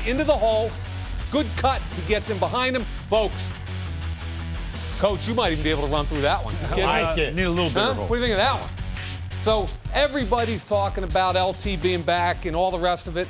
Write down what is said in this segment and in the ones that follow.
into the hole. Good cut. He gets in behind him. Folks, Coach, you might even be able to run through that one. I like it. Need a little bit of What do you think of that one? So everybody's talking about LT being back and all the rest of it.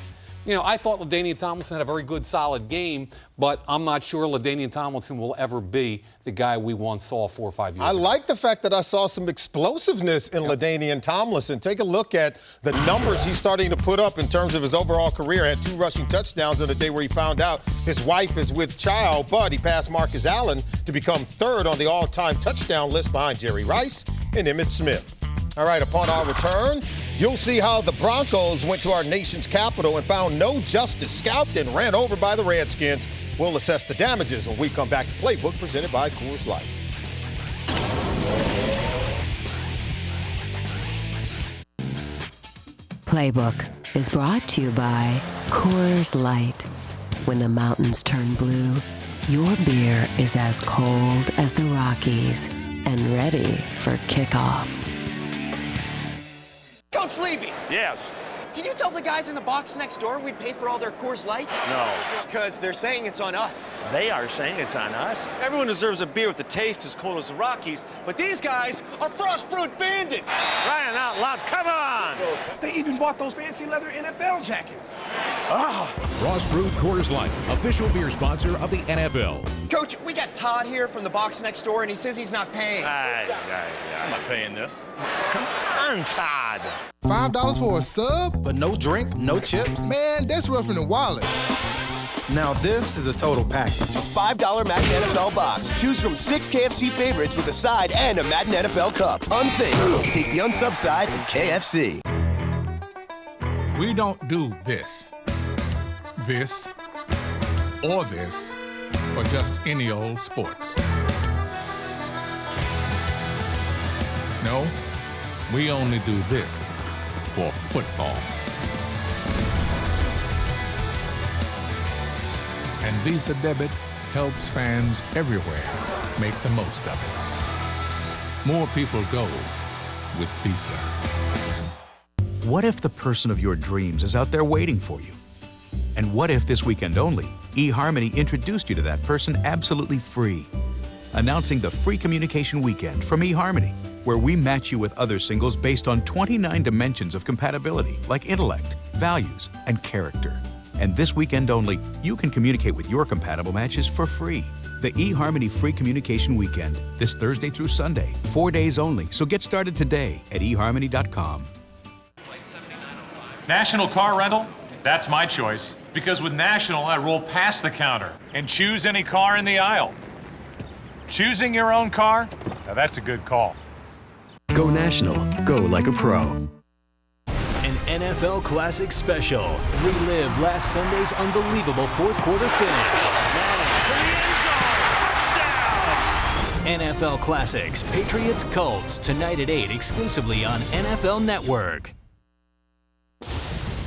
You know, I thought LaDainian Tomlinson had a very good, solid game, but I'm not sure LaDainian Tomlinson will ever be the guy we once saw 4 or 5 years ago. I like the fact that I saw some explosiveness in LaDainian Tomlinson. Take a look at the numbers he's starting to put up in terms of his overall career. Had 2 rushing touchdowns on the day where he found out his wife is with child, but he passed Marcus Allen to become 3rd on the all-time touchdown list behind Jerry Rice and Emmitt Smith. All right, upon our return, you'll see how the Broncos went to our nation's capital and found no justice, scalped and ran over by the Redskins. We'll assess the damages when we come back to Playbook, presented by Coors Light. Playbook is brought to you by Coors Light. When the mountains turn blue, your beer is as cold as the Rockies and ready for kickoff. Coach Levy. Yes. Did you tell the guys in the box next door we'd pay for all their Coors Light? No. Because they're saying it's on us. They are saying it's on us. Everyone deserves a beer with the taste as cold as the Rockies, but these guys are frost-brewed bandits. Crying out loud, come on! They even bought those fancy leather NFL jackets. Frost Brewed Coors Light, official beer sponsor of the NFL. Coach, we got Todd here from the box next door, and he says he's not paying. I'm not paying this. Come on, Todd. $5 for a sub, but no drink, no chips? Man, that's roughing the wallet. Now this is a total package. A $5 Madden NFL box. Choose from 6 KFC favorites with a side and a Madden NFL Cup. Unthink. Taste the unsub side of KFC. We don't do this, or this for just any old sport. No, we only do this for football. And Visa Debit helps fans everywhere make the most of it. More people go with Visa. What if the person of your dreams is out there waiting for you? And what if this weekend only, eHarmony introduced you to that person absolutely free? Announcing the Free Communication Weekend from eHarmony, where we match you with other singles based on 29 dimensions of compatibility, like intellect, values, and character. And this weekend only, you can communicate with your compatible matches for free. The eHarmony Free Communication Weekend, this Thursday through Sunday, 4 days only. So get started today at eHarmony.com. National Car Rental? That's my choice. Because with National, I roll past the counter and choose any car in the aisle. Choosing your own car? Now that's a good call. Go National. Go like a pro. An NFL Classic Special. Relive last Sunday's unbelievable fourth quarter finish. NFL Classics, Patriots Colts, tonight at 8, exclusively on NFL Network.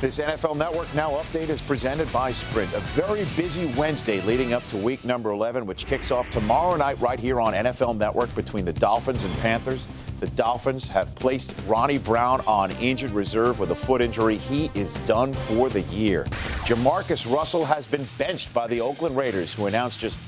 This NFL Network Now update is presented by Sprint. A very busy Wednesday leading up to week number 11, which kicks off tomorrow night right here on NFL Network between the Dolphins and Panthers. The Dolphins have placed Ronnie Brown on injured reserve with a foot injury. He is done for the year. Jamarcus Russell has been benched by the Oakland Raiders, who announced just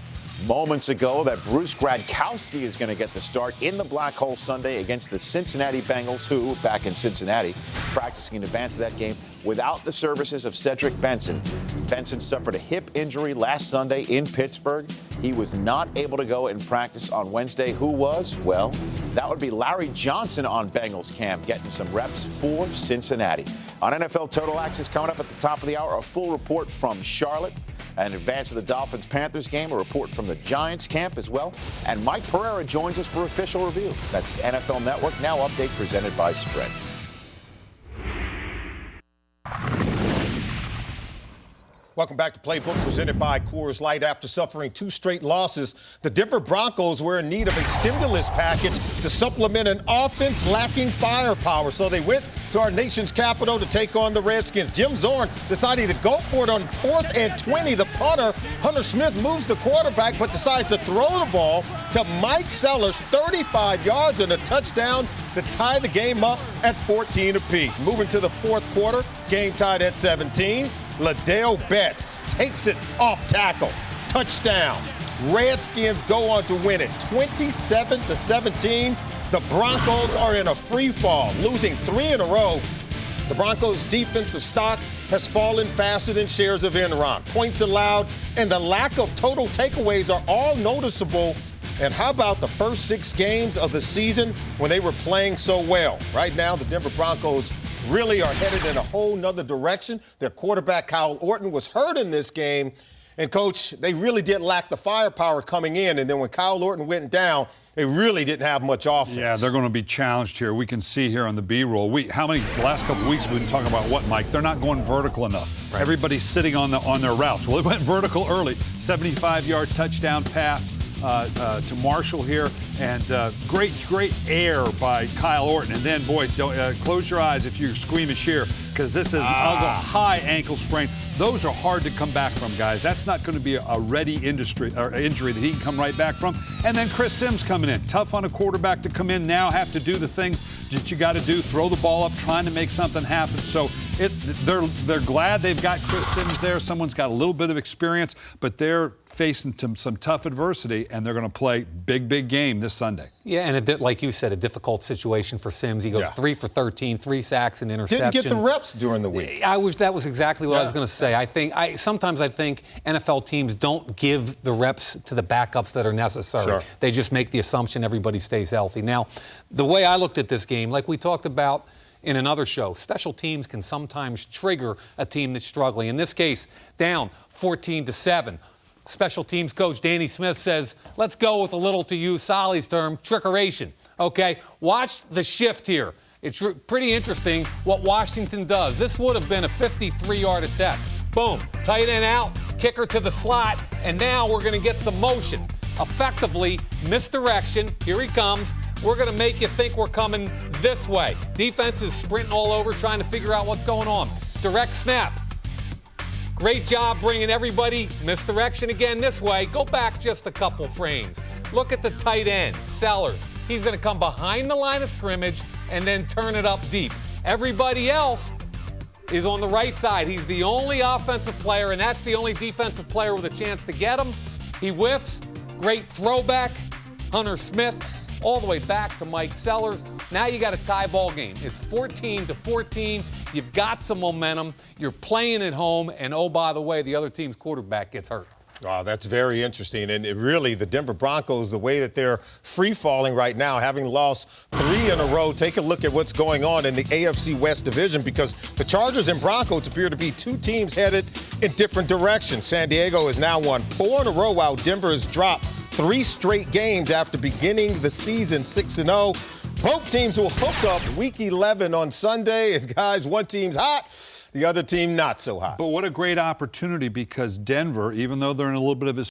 moments ago that Bruce Gradkowski is going to get the start in the Black Hole Sunday against the Cincinnati Bengals, who, back in Cincinnati, practicing in advance of that game without the services of Cedric Benson. Benson suffered a hip injury last Sunday in Pittsburgh. He was not able to go and practice on Wednesday. Who was? Well, that would be Larry Johnson on Bengals camp, getting some reps for Cincinnati. On NFL Total Access coming up at the top of the hour, a full report from Charlotte. In advance of the Dolphins-Panthers game, a report from the Giants camp as well. And Mike Pereira joins us for official review. That's NFL Network Now update presented by Sprint. Welcome back to Playbook, presented by Coors Light. After suffering 2 straight losses, the Denver Broncos were in need of a stimulus package to supplement an offense lacking firepower. So they went to our nation's capital to take on the Redskins. Jim Zorn decided to go for it on 4th and 20. The punter, Hunter Smith, moves the quarterback but decides to throw the ball to Mike Sellers, 35 yards and a touchdown to tie the game up at 14 apiece. Moving to the fourth quarter, game tied at 17. Liddell Betts takes it off tackle. Touchdown. Redskins go on to win it 27-17. The Broncos are in a free fall, losing 3 in a row. The Broncos' defensive stock has fallen faster than shares of Enron. Points allowed and the lack of total takeaways are all noticeable. And how about the first 6 games of the season when they were playing so well? Right now, the Denver Broncos really are headed in a whole nother direction. Their quarterback, Kyle Orton, was hurt in this game. And, Coach, they really did lack the firepower coming in. And then when Kyle Orton went down, they really didn't have much offense. Yeah, they're going to be challenged here. We can see here on the B-roll. The last couple of weeks we've been talking about what, Mike? They're not going vertical enough. Right. Everybody's sitting on their routes. Well, it went vertical early. 75-yard touchdown pass to Marshall here. And great air by Kyle Orton. And then, boy, close your eyes if you're squeamish here, because this is a high ankle sprain. Those are hard to come back from, guys. That's not going to be a ready injury that he can come right back from. And then Chris Sims coming in. Tough on a quarterback to come in now, have to do the things that you got to do, throw the ball up, trying to make something happen. So they're glad they've got Chris Sims there. Someone's got a little bit of experience, but they're facing some tough adversity, and they're going to play big game this Sunday. Yeah, and like you said, a difficult situation for Sims. He goes 3 for 13, 3 sacks and interception. Didn't get the reps during the week. That was exactly what I was going to say. Sometimes I think NFL teams don't give the reps to the backups that are necessary. Sure. They just make the assumption everybody stays healthy. Now, the way I looked at this game, like we talked about in another show, special teams can sometimes trigger a team that's struggling. In this case, down 14-7. Special teams coach Danny Smith says, let's go with a little, to use Solly's term, trickeration. Okay, watch the shift here. It's pretty interesting what Washington does. This would have been a 53-yard attack. Boom, tight end out, kicker to the slot, and now we're going to get some motion. Effectively, misdirection. Here he comes. We're going to make you think we're coming this way. Defense is sprinting all over, trying to figure out what's going on. Direct snap. Great job bringing everybody. Misdirection again this way. Go back just a couple frames. Look at the tight end, Sellers. He's going to come behind the line of scrimmage and then turn it up deep. Everybody else is on the right side. He's the only offensive player, and that's the only defensive player with a chance to get him. He whiffs. Great throwback. Hunter Smith all the way back to Mike Sellers. Now you got a tie ball game. It's 14-14. You've got some momentum. You're playing at home. And, oh, by the way, the other team's quarterback gets hurt. Oh, that's very interesting. And really, the Denver Broncos, the way that they're free-falling right now, having lost 3 in a row, take a look at what's going on in the AFC West Division, because the Chargers and Broncos appear to be 2 teams headed in different directions. San Diego has now won 4 in a row, while Denver has dropped 3 straight games after beginning the season 6-0. Both teams will hook up Week 11 on Sunday. And, guys, one team's hot, the other team not so hot. But what a great opportunity, because Denver, even though they're in a little bit of a